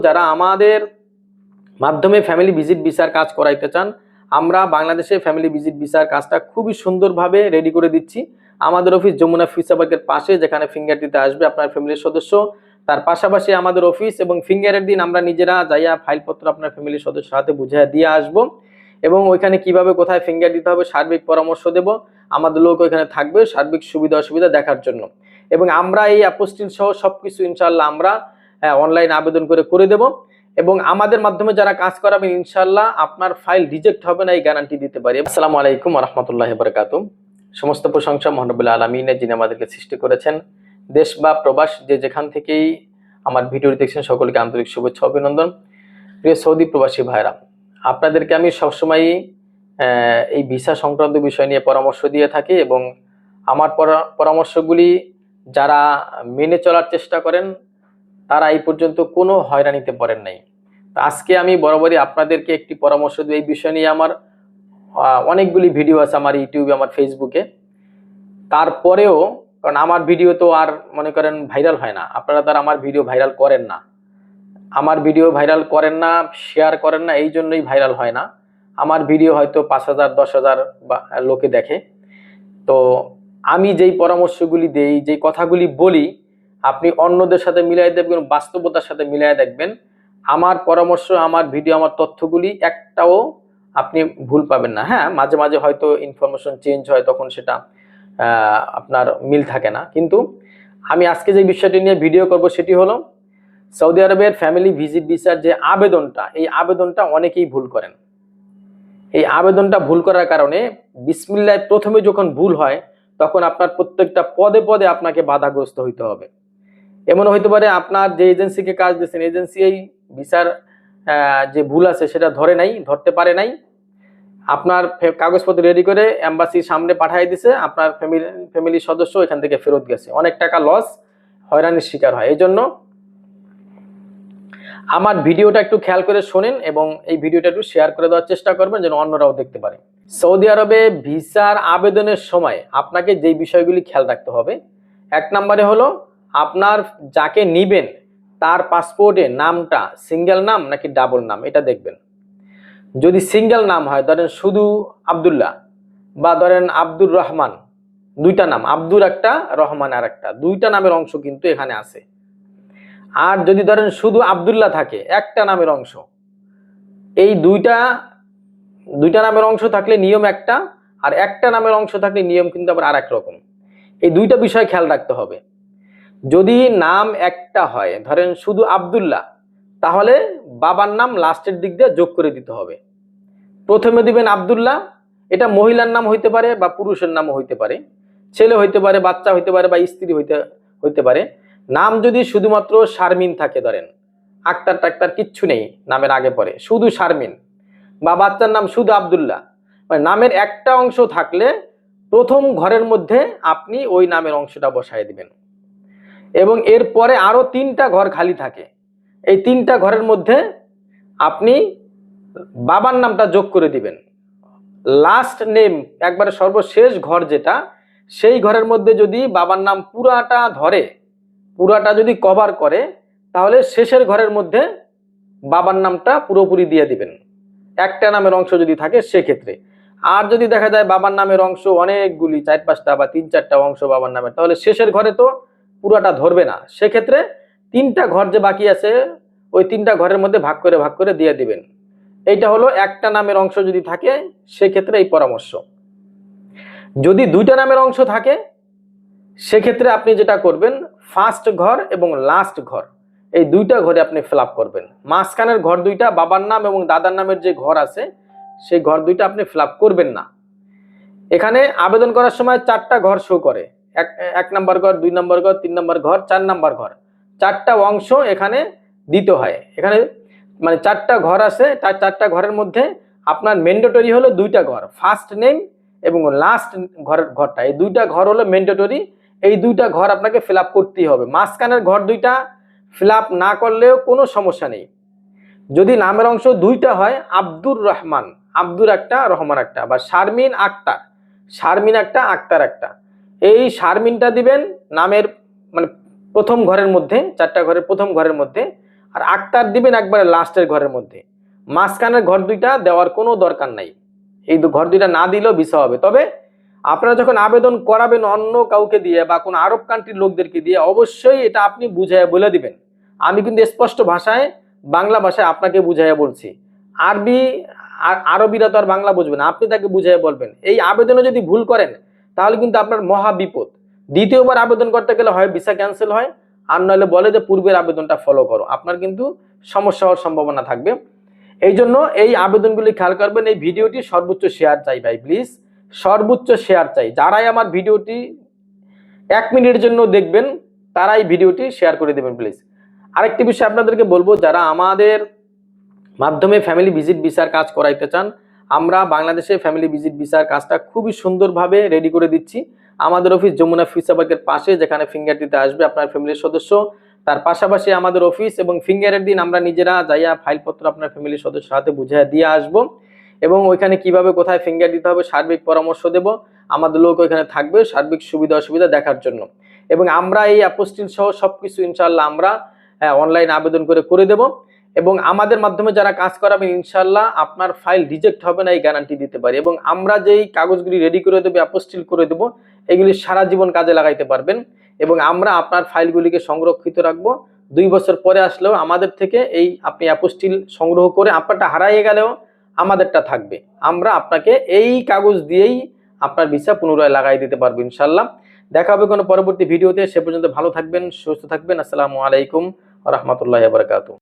যারা আমাদের মাধ্যমে ফ্যামিলি ভিজিট ভিসার কাজ করাইতে চান, আমরা বাংলাদেশে ফ্যামিলি ভিজিট ভিসার কাজটা খুবই সুন্দরভাবে রেডি করে দিচ্ছি। আমাদের অফিস যমুনা ফিউচার পার্কের পাশে, যেখানে ফিঙ্গার দিতে আসবে আপনার ফ্যামিলির সদস্য। তার পাশাপাশি আমাদের অফিস এবং ফিঙ্গারের দিন আমরা নিজেরা যাইয়া ফাইলপত্র আপনার ফ্যামিলির সদস্যের হাতে বুঝিয়ে দিয়ে আসবো, এবং ওইখানে কিভাবে কোথায় ফিঙ্গার দিতে হবে সার্বিক পরামর্শ দেব। আমাদের লোক ওইখানে থাকবে সার্বিক সুবিধা অসুবিধা দেখার জন্য। এবং আমরা এই অ্যাপোস্টিল সহ সবকিছু ইনশাল্লাহ আমরা অনলাইন আবেদন করে দেব। এবং আমাদের মাধ্যমে যারা কাজ করাবেন ইনশাল্লাহ আপনার ফাইল রিজেক্ট হবে না, এই গ্যারান্টি দিতে পারি। আসসালামু আলাইকুম ওয়া রাহমাতুল্লাহি ওয়া বারাকাতুহু। সমস্ত প্রশংসা মহান রব্বুল আলামিনের, যিনি আমাদেরকে সৃষ্টি করেছেন। দেশ বা প্রবাস যে যেখান থেকেই আমার ভিডিও দেখছেন সকলকে আন্তরিক শুভেচ্ছা অভিনন্দন। প্রিয় সৌদি প্রবাসী ভাইরা, আপনাদেরকে আমি সবসময়ই এই ভিসা সংক্রান্ত বিষয় নিয়ে পরামর্শ দিয়ে থাকি, এবং আমার পরামর্শগুলি যারা মেনে চলার চেষ্টা করেন তারা এই পর্যন্ত কোনো হয়রানিতে পড়েন নাই। আজকে আমি বরাবরই আপনাদেরকে একটি পরামর্শ দিই। এই বিষয় নিয়ে আমার অনেকগুলি ভিডিও আছে আমার ইউটিউবে, আমার ফেসবুকে। তারপরেও, কারণ আমার ভিডিও তো আর মনে করেন ভাইরাল হয় না, আপনারা তার আমার ভিডিও ভাইরাল করেন না, শেয়ার করেন না, এই জন্যই ভাইরাল হয় না। আমার ভিডিও হয়তো 5,000 10,000 লোকে দেখে। তো আমি যেই পরামর্শগুলি দেই, যেই কথাগুলি বলি, আপনি অন্যদের সাথে মিলাই দেখবেন, বাস্তবতার সাথে মিলাই দেখবেন। আমার পরামর্শ, আমার ভিডিও, আমার তথ্যগুলি একটাও আপনি ভুল পাবেন না। হ্যাঁ, মাঝে মাঝে হয়তো ইনফরমেশন চেঞ্জ হয়, তখন সেটা আপনার মিল থাকে না। কিন্তু আমি আজকে যে বিষয়টি নিয়ে ভিডিও করব সেটি হলো সৌদি আরবের ফ্যামিলি ভিজিট ভিসার যে আবেদনটা, এই আবেদনটা অনেকেই ভুল করেন। এই আবেদনটা ভুল করার কারণে বিসমিল্লাহ প্রথমে যখন ভুল হয়, তখন আপনার প্রত্যেকটা পদে পদে আপনাকে বাধাগ্রস্ত হইতে হবে। এমন হইতে পারে আপনার যে এজেন্সিকে কাজ দিচ্ছেন, এজেন্সি এই ভিসার যে ভুল আছে সেটা ধরতে পারে নাই, আপনার কাগজপত্র রেডি করে এম্বাসির সামনে পাঠিয়ে দিছে, আপনার ফ্যামিলির সদস্য এখান থেকে ফেরত গেছে, অনেক টাকা লস, হয়রানির শিকার হয়। এই জন্য আমার ভিডিওটা একটু খেয়াল করে শোনেন, এবং এই ভিডিওটা একটু শেয়ার করে দেওয়ার চেষ্টা করবেন যেন অন্যরাও দেখতে পারে। সৌদি আরবে ভিসার আবেদনের সময় আপনাকে যেই বিষয়গুলি খেয়াল রাখতে হবে, 1 নম্বরে হলো আপনার যাকে নিবেন তার পাসপোর্টে নামটা সিঙ্গেল নাম নাকি ডাবল নাম, এটা দেখবেন। যদি সিঙ্গেল নাম হয়, ধরেন শুধু আব্দুল্লাহ বা ধরেন আব্দুর রহমান, দুইটা নাম, আব্দুর একটা, রহমান আর একটা, দুইটা নামের অংশ কিন্তু এখানে আছে। আর যদি ধরেন শুধু আব্দুল্লাহ থাকে, একটা নামের অংশ, এই দুইটা নামের অংশ থাকলে নিয়ম একটা, আর একটা নামের অংশ থাকলে নিয়ম কিন্তু আবার আর এক রকম। এই দুইটা বিষয় খেয়াল রাখতে হবে। যদি নাম একটা হয়, ধরেন শুধু আব্দুল্লাহ, তাহলে বাবার নাম লাস্টের দিক দিয়ে যোগ করে দিতে হবে। প্রথমে দিবেন আব্দুল্লাহ, এটা মহিলার নাম হইতে পারে বা পুরুষের নামও হইতে পারে, ছেলে হইতে পারে, বাচ্চা হইতে পারে বা স্ত্রী হইতে পারে। নাম যদি শুধুমাত্র শারমিন থাকে, ধরেন আক্তার টাক্তার কিচ্ছু নেই নামের আগে পরে, শুধু শারমিন, বা বাচ্চার নাম শুধু আব্দুল্লাহ, মানে নামের একটা অংশ থাকলে প্রথম ঘরের মধ্যে আপনি ওই নামের অংশটা বসায় দিবেন। এবং এরপরে আরো 3টা ঘর খালি থাকে, এই 3টা ঘরের মধ্যে আপনি বাবার নামটা যোগ করে দিবেন। লাস্ট নেম, একবারে সর্বশেষ ঘর যেটা, সেই ঘরের মধ্যে যদি বাবার নাম পুরাটা যদি কভার করে, তাহলে শেষের ঘরের মধ্যে বাবার নামটা পুরোপুরি দিয়ে দিবেন, একটা নামের অংশ যদি থাকে সেক্ষেত্রে। আর যদি দেখা যায় বাবার নামের অংশ অনেকগুলি, 4-5টা বা 3-4টা অংশ বাবার নামের, তাহলে শেষের ঘরে তো পুরাটা ধরবে না। সেক্ষেত্রে 3টা ঘর যে বাকি আছে, ওই 3টা ঘরের মধ্যে ভাগ করে দিয়ে দিবেন। এইটা হলো একটা নামের অংশ যদি থাকে সেক্ষেত্রে এই পরামর্শ। যদি 2টা নামের অংশ থাকে সেক্ষেত্রে আপনি যেটা করবেন, ফার্স্ট ঘর এবং লাস্ট ঘর, এই 2টা ঘরে আপনি ফিল আপ করবেন। মাঝখানের ঘর 2টা, বাবার নাম এবং দাদার নামের যে ঘর আছে সেই ঘর 2টা আপনি ফিল আপ করবেন না। এখানে আবেদন করার সময় 4টা ঘর শো করে, 1 নম্বর ঘর, 2 নম্বর ঘর, 3 নম্বর ঘর, 4 নম্বর ঘর, 4টা অংশ এখানে দিতে হয়। এখানে মানে 4টা ঘর আছে, তার 4টা ঘরের মধ্যে আপনার ম্যান্ডেটরি হলো 2টা ঘর, ফার্স্ট নেম এবং লাস্ট ঘরটা, এই 2টা ঘর হলো ম্যান্ডেটরি। এই 2টা ঘর আপনাকে ফিল আপ করতেই হবে। মাঝখানের ঘর 2টা ফিল আপ না করলেও কোনো সমস্যা নেই। যদি নামের অংশ 2টা হয়, আব্দুর রহমান, আব্দুর একটা, রহমান একটা, বা শারমিন আক্তার, শারমিন একটা, আক্তার একটা, এই শারমিনটা দিবেন নামের মানে প্রথম ঘরের মধ্যে, 4টা ঘরের প্রথম ঘরের মধ্যে। আর আক্তার দিবেন একবারে লাস্টের ঘরের মধ্যে, মাঝখানের ঘর দুইটা দেওয়ার কোনো দরকার নাই। এই ঘর দুইটা না দিলেও ভিসা হবে। তবে আপনারা যখন আবেদন করাবেন অন্য কাউকে দিয়ে বা কোনো আরব কান্ট্রির লোকদেরকে দিয়ে, অবশ্যই এটা আপনি বুঝাইয়া বলে দিবেন। আমি কিন্তু স্পষ্ট ভাষায় বাংলা ভাষায় আপনাকে বুঝাইয়া বলছি। আরবিরা তো আর বাংলা বুঝবে না, আপনি তাকে বুঝাইয়া বলবেন। এই আবেদনে যদি ভুল করেন তাহলে কিন্তু আপনার মহা বিপদ। দ্বিতীয়বার আবেদন করতে গেলে হয় ভিসা ক্যান্সেল হয়, আর নইলে বলে যে পূর্বের আবেদনটা ফলো করো, আপনার কিন্তু সমস্যা হওয়ার সম্ভাবনা থাকবে। এই জন্য এই আবেদনগুলি খেয়াল করবেন। এই ভিডিওটি সর্বোচ্চ শেয়ার চাই ভাই, প্লিজ সর্বোচ্চ শেয়ার চাই। যারাই আমার ভিডিওটি 1 মিনিটের জন্য দেখবেন তারাই ভিডিওটি শেয়ার করে দেবেন প্লিজ। আরেকটি বিষয় আপনাদেরকে বলবো, যারা আমাদের মাধ্যমে ফ্যামিলি ভিজিট ভিসার কাজ করাইতে চান, আমরা বাংলাদেশে ফ্যামিলি ভিজিট ভিসার কাজটা খুবই সুন্দরভাবে রেডি করে দিচ্ছি। আমাদের অফিস যমুনা ফিউচার পার্কের পাশে, যেখানে ফিঙ্গার দিতে আসবে আপনার ফ্যামিলির সদস্য। তার পাশাপাশি আমাদের অফিস এবং ফিঙ্গারের দিন আমরা নিজেরা যাইয়া ফাইলপত্র আপনার ফ্যামিলির সদস্যের হাতে বুঝিয়ে দিয়ে আসবো, এবং ওইখানে কিভাবে কোথায় ফিঙ্গার দিতে হবে সার্বিক পরামর্শ দেব। আমাদের লোক ওইখানে থাকবে সার্বিক সুবিধা অসুবিধা দেখার জন্য। এবং আমরা এই অ্যাপোস্টিল সহ সবকিছু ইনশাল্লাহ আমরা অনলাইন আবেদন করে দেব। এবং আমাদের মাধ্যমে যারা কাজ করাবেন ইনশাল্লাহ আপনার ফাইল রিজেক্ট হবে না, এই গ্যারান্টি দিতে পারি। এবং আমরা যেই কাগজগুলি রেডি করে দেবো, অ্যাপোস্টিল করে দেবো, এগুলি সারা জীবন কাজে লাগাইতে পারবেন। এবং আমরা আপনার ফাইলগুলিকে সংরক্ষিত রাখবো। 2 বছর পরে আসলেও আমাদের থেকে এই আপনি অ্যাপোস্টিল সংগ্রহ করে, আপনারটা হারাইয়ে গেলেও আমাদেরটা থাকবে। আমরা আপনাকে এই কাগজ দিয়েই আপনার ভিসা পুনরায় লাগাই দিতে পারবো ইনশাল্লাহ। দেখা হবে কোনো পরবর্তী ভিডিওতে। সে পর্যন্ত ভালো থাকবেন, সুস্থ থাকবেন। আসসালামু আলাইকুম ওয়া রাহমাতুল্লাহি ওয়া বারাকাতুহু।